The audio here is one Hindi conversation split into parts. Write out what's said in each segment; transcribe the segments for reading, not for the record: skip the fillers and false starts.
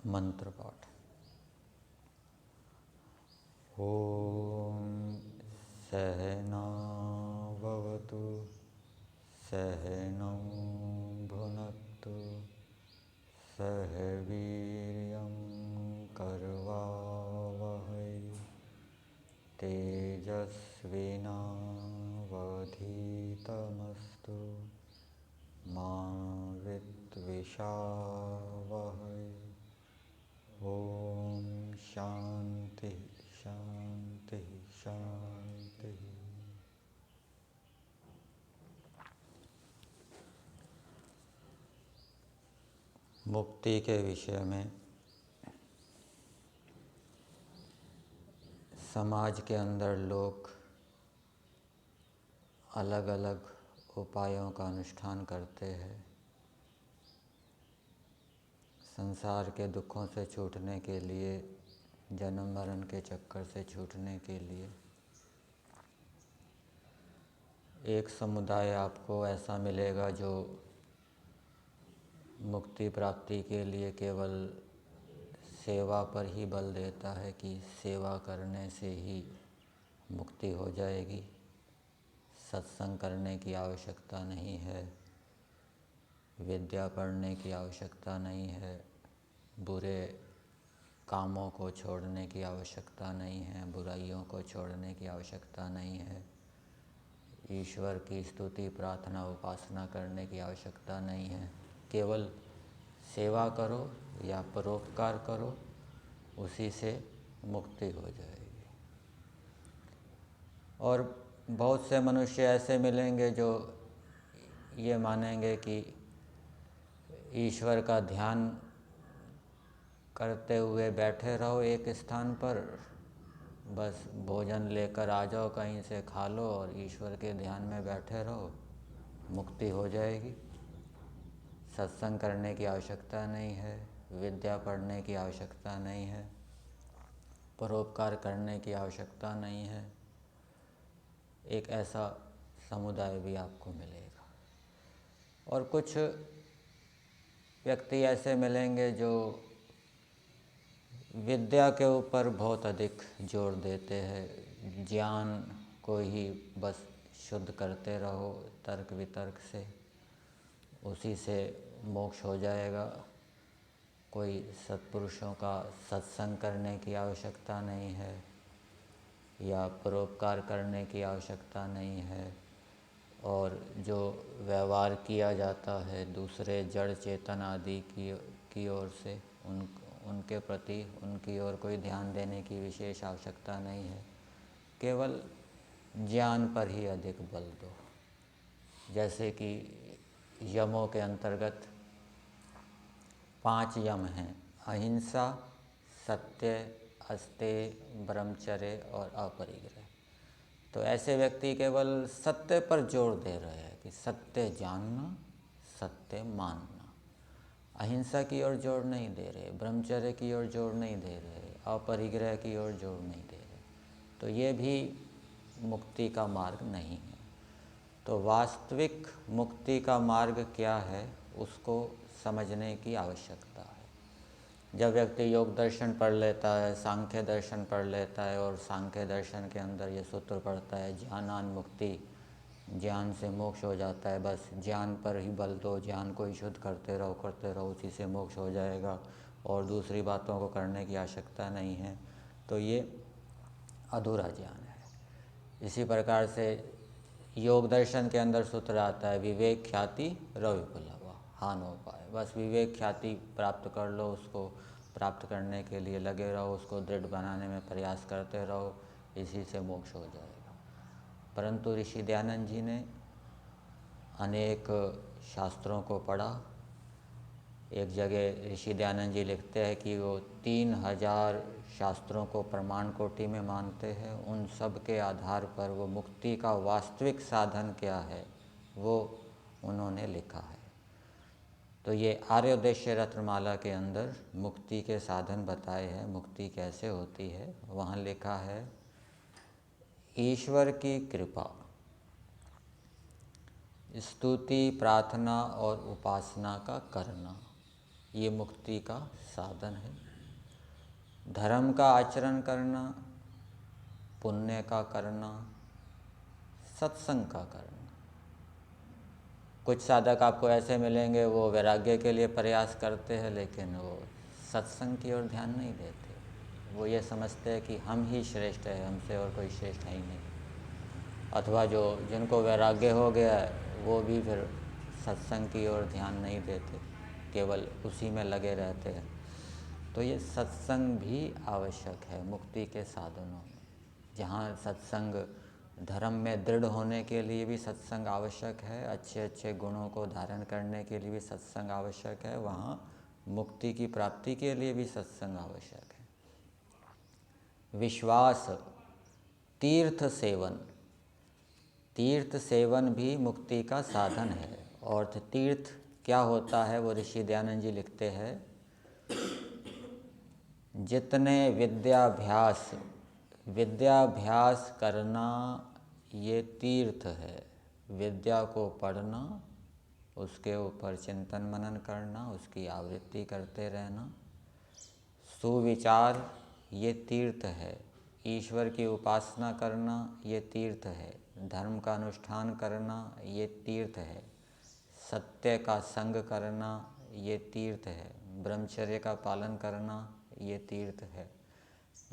मंत्र पाठ। ओम सहनाववतु सहनौ भुनक्तु सह वीर्यं करवावहै तेजस्विनावधीतमस्तु मा विद्विषावहै। ओम शांति शांति शांति। मुक्ति के विषय में समाज के अंदर लोग अलग अलग उपायों का अनुष्ठान करते हैं। संसार के दुखों से छूटने के लिए, जन्म मरण के चक्कर से छूटने के लिए एक समुदाय आपको ऐसा मिलेगा जो मुक्ति प्राप्ति के लिए केवल सेवा पर ही बल देता है कि सेवा करने से ही मुक्ति हो जाएगी। सत्संग करने की आवश्यकता नहीं है, विद्या पढ़ने की आवश्यकता नहीं है, बुरे कामों को छोड़ने की आवश्यकता नहीं है, बुराइयों को छोड़ने की आवश्यकता नहीं है, ईश्वर की स्तुति प्रार्थना उपासना करने की आवश्यकता नहीं है। केवल सेवा करो या परोपकार करो, उसी से मुक्ति हो जाएगी। और बहुत से मनुष्य ऐसे मिलेंगे जो ये मानेंगे कि ईश्वर का ध्यान करते हुए बैठे रहो एक स्थान पर, बस भोजन लेकर आ जाओ, कहीं से खा लो और ईश्वर के ध्यान में बैठे रहो, मुक्ति हो जाएगी। सत्संग करने की आवश्यकता नहीं है, विद्या पढ़ने की आवश्यकता नहीं है, परोपकार करने की आवश्यकता नहीं है। एक ऐसा समुदाय भी आपको मिलेगा। और कुछ व्यक्ति ऐसे मिलेंगे जो विद्या के ऊपर बहुत अधिक जोर देते हैं। ज्ञान को ही बस शुद्ध करते रहो तर्क वितर्क से, उसी से मोक्ष हो जाएगा। कोई सत्पुरुषों का सत्संग करने की आवश्यकता नहीं है या परोपकार करने की आवश्यकता नहीं है। और जो व्यवहार किया जाता है दूसरे जड़ चेतन आदि की ओर से, उनके प्रति उनकी ओर कोई ध्यान देने की विशेष आवश्यकता नहीं है। केवल ज्ञान पर ही अधिक बल दो। जैसे कि यमों के अंतर्गत 5 यम हैं: अहिंसा, सत्य, अस्तेय, ब्रह्मचर्य और अपरिग्रह। तो ऐसे व्यक्ति केवल सत्य पर जोर दे रहे हैं कि सत्य जानना, सत्य मानना। अहिंसा की ओर जोर नहीं दे रहे, ब्रह्मचर्य की ओर जोर नहीं दे रहे, अपरिग्रह की ओर जोर नहीं दे रहे। तो ये भी मुक्ति का मार्ग नहीं है। तो वास्तविक मुक्ति का मार्ग क्या है, उसको समझने की आवश्यकता है। जब व्यक्ति योग दर्शन पढ़ लेता है, सांख्य दर्शन पढ़ लेता है और सांख्य दर्शन के अंदर ये सूत्र पढ़ता है ज्ञानान मुक्ति, ज्ञान से मोक्ष हो जाता है, बस ज्ञान पर ही बल दो, ज्ञान को ही शुद्ध करते रहो, उसी से मोक्ष हो जाएगा और दूसरी बातों को करने की आवश्यकता नहीं है, तो ये अधूरा ज्ञान है। इसी प्रकार से योग दर्शन के अंदर सूत्र आता है विवेक ख्याति रविपुलवा हानोपाय। बस विवेक ख्याति प्राप्त कर लो, उसको प्राप्त करने के लिए लगे रहो, उसको दृढ़ बनाने में प्रयास करते रहो, इसी से मोक्ष हो जाएगा। परंतु ऋषि दयानंद जी ने अनेक शास्त्रों को पढ़ा। एक जगह ऋषि दयानंद जी लिखते हैं कि वो 3000 शास्त्रों को प्रमाण कोटि में मानते हैं। उन सब के आधार पर वो मुक्ति का वास्तविक साधन क्या है वो उन्होंने लिखा है। तो ये आर्योदेश्य रत्नमाला के अंदर मुक्ति के साधन बताए हैं, मुक्ति कैसे होती है। वहाँ लिखा है ईश्वर की कृपा, स्तुति प्रार्थना और उपासना का करना, ये मुक्ति का साधन है। धर्म का आचरण करना, पुण्य का करना, सत्संग का करना। कुछ साधक आपको ऐसे मिलेंगे वो वैराग्य के लिए प्रयास करते हैं, लेकिन वो सत्संग की ओर ध्यान नहीं देते। वो ये समझते हैं कि हम ही श्रेष्ठ है, हमसे और कोई श्रेष्ठ है ही नहीं। अथवा जिनको वैराग्य हो गया है वो भी फिर सत्संग की ओर ध्यान नहीं देते, केवल उसी में लगे रहते हैं। तो ये सत्संग भी आवश्यक है मुक्ति के साधनों में। जहाँ सत्संग, धर्म में दृढ़ होने के लिए भी सत्संग आवश्यक है, अच्छे अच्छे गुणों को धारण करने के लिए भी सत्संग आवश्यक है, वहाँ मुक्ति की प्राप्ति के लिए भी सत्संग आवश्यक है। विश्वास, तीर्थ सेवन। तीर्थ सेवन भी मुक्ति का साधन है। और तीर्थ क्या होता है वो ऋषि दयानंद जी लिखते हैं, जितने विद्याभ्यास करना ये तीर्थ है। विद्या को पढ़ना, उसके ऊपर चिंतन मनन करना, उसकी आवृत्ति करते रहना। सुविचार ये तीर्थ है। ईश्वर की उपासना करना ये तीर्थ है। धर्म का अनुष्ठान करना ये तीर्थ है। सत्य का संग करना ये तीर्थ है। ब्रह्मचर्य का पालन करना ये तीर्थ है।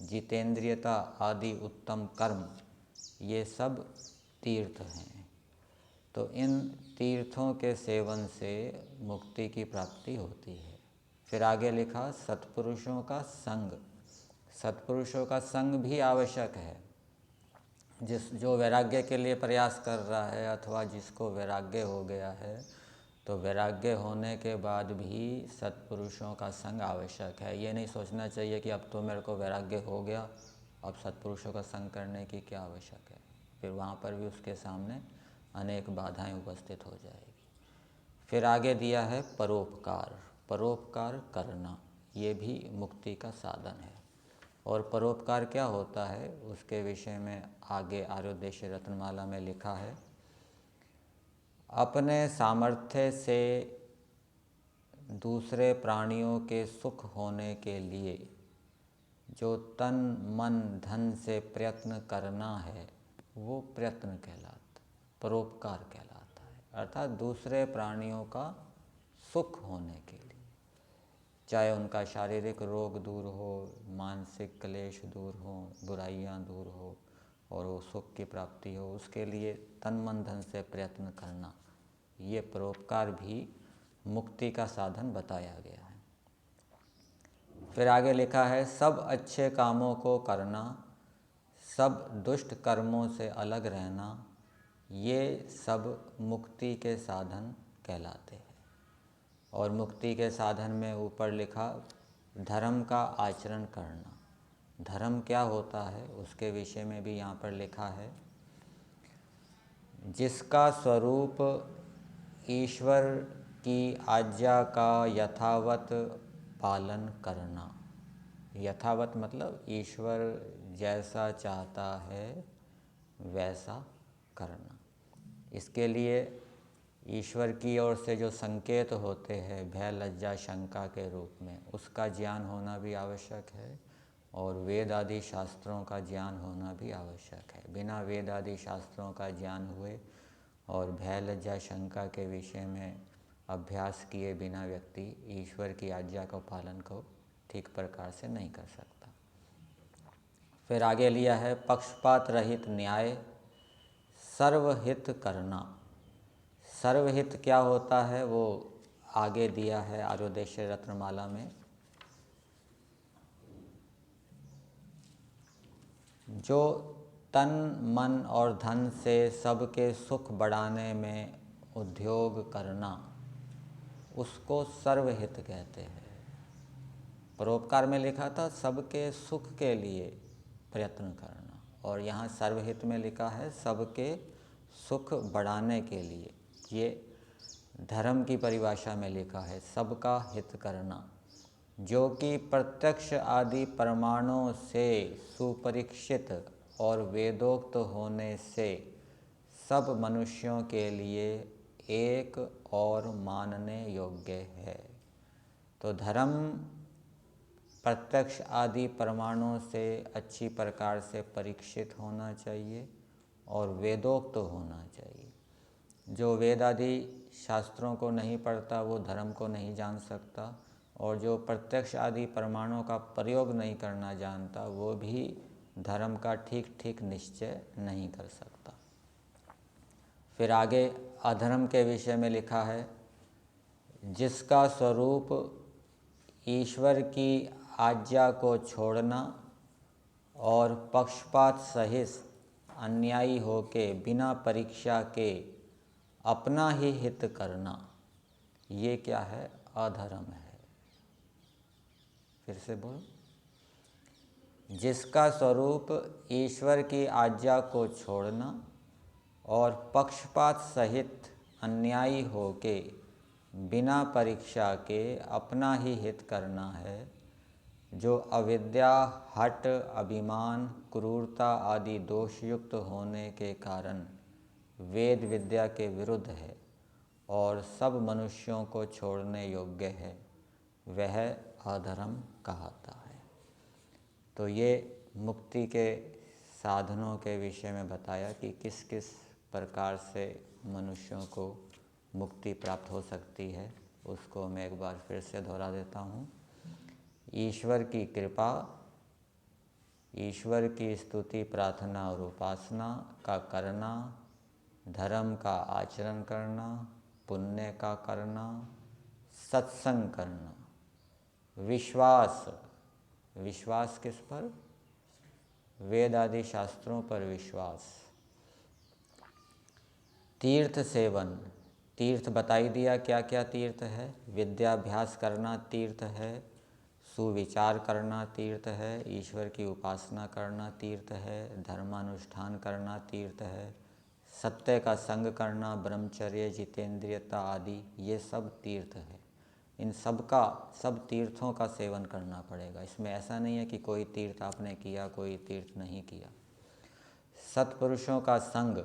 जितेंद्रियता आदि उत्तम कर्म ये सब तीर्थ हैं। तो इन तीर्थों के सेवन से मुक्ति की प्राप्ति होती है। फिर आगे लिखा सत्पुरुषों का संग। सत्पुरुषों का संग भी आवश्यक है। जो वैराग्य के लिए प्रयास कर रहा है अथवा जिसको वैराग्य हो गया है, तो वैराग्य होने के बाद भी सत्पुरुषों का संग आवश्यक है। ये नहीं सोचना चाहिए कि अब तो मेरे को वैराग्य हो गया, अब सत्पुरुषों का संग करने की क्या आवश्यक है। फिर वहाँ पर भी उसके सामने अनेक बाधाएं उपस्थित हो जाएगी। फिर आगे दिया है परोपकार। परोपकार करना ये भी मुक्ति का साधन है। और परोपकार क्या होता है उसके विषय में आगे आर्योदेश रत्नमाला में लिखा है, अपने सामर्थ्य से दूसरे प्राणियों के सुख होने के लिए जो तन मन धन से प्रयत्न करना है वो प्रयत्न कहलाता, परोपकार कहलाता है। अर्थात दूसरे प्राणियों का सुख होने के लिए, चाहे उनका शारीरिक रोग दूर हो, मानसिक क्लेश दूर हो, बुराइयां दूर हो और वो सुख की प्राप्ति हो, उसके लिए तन मन धन से प्रयत्न करना, ये परोपकार भी मुक्ति का साधन बताया गया है। फिर आगे लिखा है सब अच्छे कामों को करना, सब दुष्ट कर्मों से अलग रहना, ये सब मुक्ति के साधन कहलाते हैं। और मुक्ति के साधन में ऊपर लिखा धर्म का आचरण करना। धर्म क्या होता है उसके विषय में भी यहाँ पर लिखा है, जिसका स्वरूप ईश्वर की आज्ञा का यथावत पालन करना। यथावत मतलब ईश्वर जैसा चाहता है वैसा करना। इसके लिए ईश्वर की ओर से जो संकेत होते हैं भय लज्जा शंका के रूप में, उसका ज्ञान होना भी आवश्यक है। और वेद आदि शास्त्रों का ज्ञान होना भी आवश्यक है। बिना वेद आदि शास्त्रों का ज्ञान हुए और भय लज्जा शंका के विषय में अभ्यास किए बिना व्यक्ति ईश्वर की आज्ञा का पालन को ठीक प्रकार से नहीं कर सकता। फिर आगे लिया है पक्षपात रहित न्याय, सर्वहित करना। सर्वहित क्या होता है वो आगे दिया है आर्योदेश रत्नमाला में। जो तन मन और धन से सबके सुख बढ़ाने में उद्योग करना, उसको सर्वहित कहते हैं। परोपकार में लिखा था सबके सुख के लिए प्रयत्न करना, और यहाँ सर्वहित में लिखा है सबके सुख बढ़ाने के लिए। ये धर्म की परिभाषा में लिखा है सबका हित करना, जो कि प्रत्यक्ष आदि प्रमाणों से सुपरीक्षित और वेदोक्त होने से सब मनुष्यों के लिए एक और मानने योग्य है। तो धर्म प्रत्यक्ष आदि प्रमाणों से अच्छी प्रकार से परीक्षित होना चाहिए और वेदोक्त होना चाहिए। जो वेद आदि शास्त्रों को नहीं पढ़ता वो धर्म को नहीं जान सकता, और जो प्रत्यक्ष आदि प्रमाणों का प्रयोग नहीं करना जानता वो भी धर्म का ठीक ठीक निश्चय नहीं कर सकता। फिर आगे अधर्म के विषय में लिखा है, जिसका स्वरूप ईश्वर की आज्ञा को छोड़ना और पक्षपात सहित अन्यायी होके बिना परीक्षा के अपना ही हित करना, ये क्या है? अधर्म है। फिर से बोलो, जिसका स्वरूप ईश्वर की आज्ञा को छोड़ना और पक्षपात सहित अन्यायी होके बिना परीक्षा के अपना ही हित करना है, जो अविद्या, हठ, अभिमान, क्रूरता आदि दोषयुक्त होने के कारण वेद विद्या के विरुद्ध है और सब मनुष्यों को छोड़ने योग्य है, वह अधर्म कहता है। तो ये मुक्ति के साधनों के विषय में बताया कि किस किस प्रकार से मनुष्यों को मुक्ति प्राप्त हो सकती है। उसको मैं एक बार फिर से दोहरा देता हूँ। ईश्वर की कृपा, ईश्वर की स्तुति, प्रार्थना और उपासना का करना, धर्म का आचरण करना, पुण्य का करना, सत्संग करना, विश्वास, विश्वास किस पर? वेद आदि शास्त्रों पर विश्वास, तीर्थ सेवन, तीर्थ बताई दिया क्या क्या तीर्थ है। विद्याभ्यास करना तीर्थ है, सुविचार करना तीर्थ है, ईश्वर की उपासना करना तीर्थ है, धर्मानुष्ठान करना तीर्थ है, सत्य का संग करना, ब्रह्मचर्य, जितेंद्रियता आदि, ये सब तीर्थ है। इन सब तीर्थों का सेवन करना पड़ेगा। इसमें ऐसा नहीं है कि कोई तीर्थ आपने किया कोई तीर्थ नहीं किया। सत्पुरुषों का संग,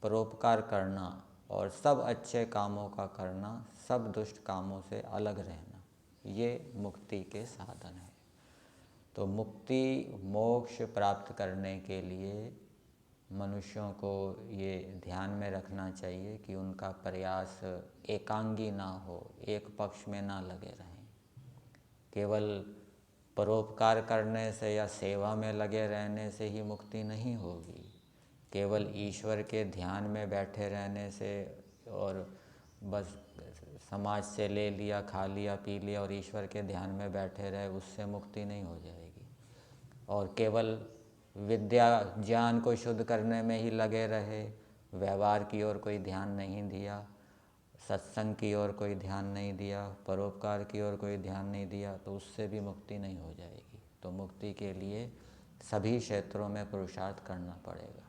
परोपकार करना और सब अच्छे कामों का करना, सब दुष्ट कामों से अलग रहना, ये मुक्ति के साधन है। तो मुक्ति मोक्ष प्राप्त करने के लिए मनुष्यों को ये ध्यान में रखना चाहिए कि उनका प्रयास एकांगी ना हो, एक पक्ष में ना लगे रहें। केवल परोपकार करने से या सेवा में लगे रहने से ही मुक्ति नहीं होगी। केवल ईश्वर के ध्यान में बैठे रहने से और बस समाज से ले लिया, खा लिया, पी लिया और ईश्वर के ध्यान में बैठे रहे, उससे मुक्ति नहीं हो जाएगी। और केवल विद्या ज्ञान को शुद्ध करने में ही लगे रहे, व्यवहार की ओर कोई ध्यान नहीं दिया, सत्संग की ओर कोई ध्यान नहीं दिया, परोपकार की ओर कोई ध्यान नहीं दिया, तो उससे भी मुक्ति नहीं हो जाएगी। तो मुक्ति के लिए सभी क्षेत्रों में पुरुषार्थ करना पड़ेगा।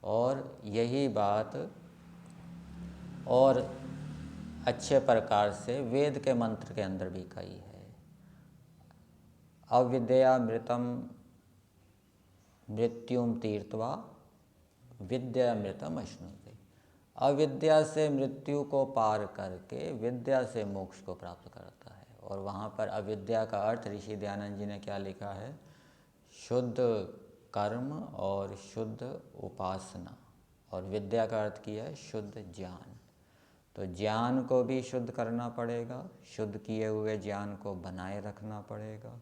और यही बात और अच्छे प्रकार से वेद के मंत्र के अंदर भी कही है। अविद्या मृतम मृत्युम तीर्थवा विद्या मृतम अश्नुते। अविद्या से मृत्यु को पार करके विद्या से मोक्ष को प्राप्त करता है। और वहाँ पर अविद्या का अर्थ ऋषि दयानंद जी ने क्या लिखा है? शुद्ध कर्म और शुद्ध उपासना। और विद्या का अर्थ किया है शुद्ध ज्ञान। तो ज्ञान को भी शुद्ध करना पड़ेगा, शुद्ध किए हुए ज्ञान को बनाए रखना पड़ेगा,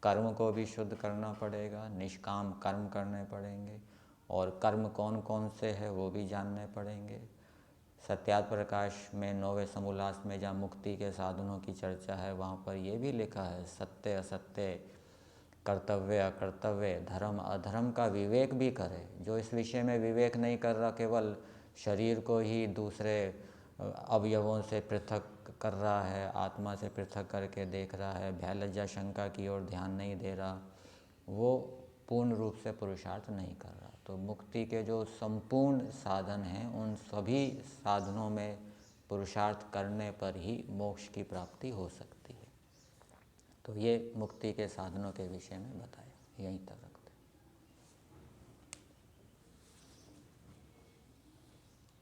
कर्म को भी शुद्ध करना पड़ेगा, निष्काम कर्म करने पड़ेंगे, और कर्म कौन कौन से है वो भी जानने पड़ेंगे। सत्यार्थ प्रकाश में 9वें समोल्लास में जहाँ मुक्ति के साधनों की चर्चा है वहाँ पर ये भी लिखा है, सत्य असत्य, कर्तव्य अकर्तव्य, धर्म अधर्म का विवेक भी करे। जो इस विषय में विवेक नहीं कर रहा, केवल शरीर को ही दूसरे अवयवों से पृथक कर रहा है, आत्मा से पृथक करके देख रहा है, भय लज्जा शंका की ओर ध्यान नहीं दे रहा, वो पूर्ण रूप से पुरुषार्थ नहीं कर रहा। तो मुक्ति के जो संपूर्ण साधन हैं उन सभी साधनों में पुरुषार्थ करने पर ही मोक्ष की प्राप्ति हो सकती है। तो ये मुक्ति के साधनों के विषय में बताया, यहीं तक।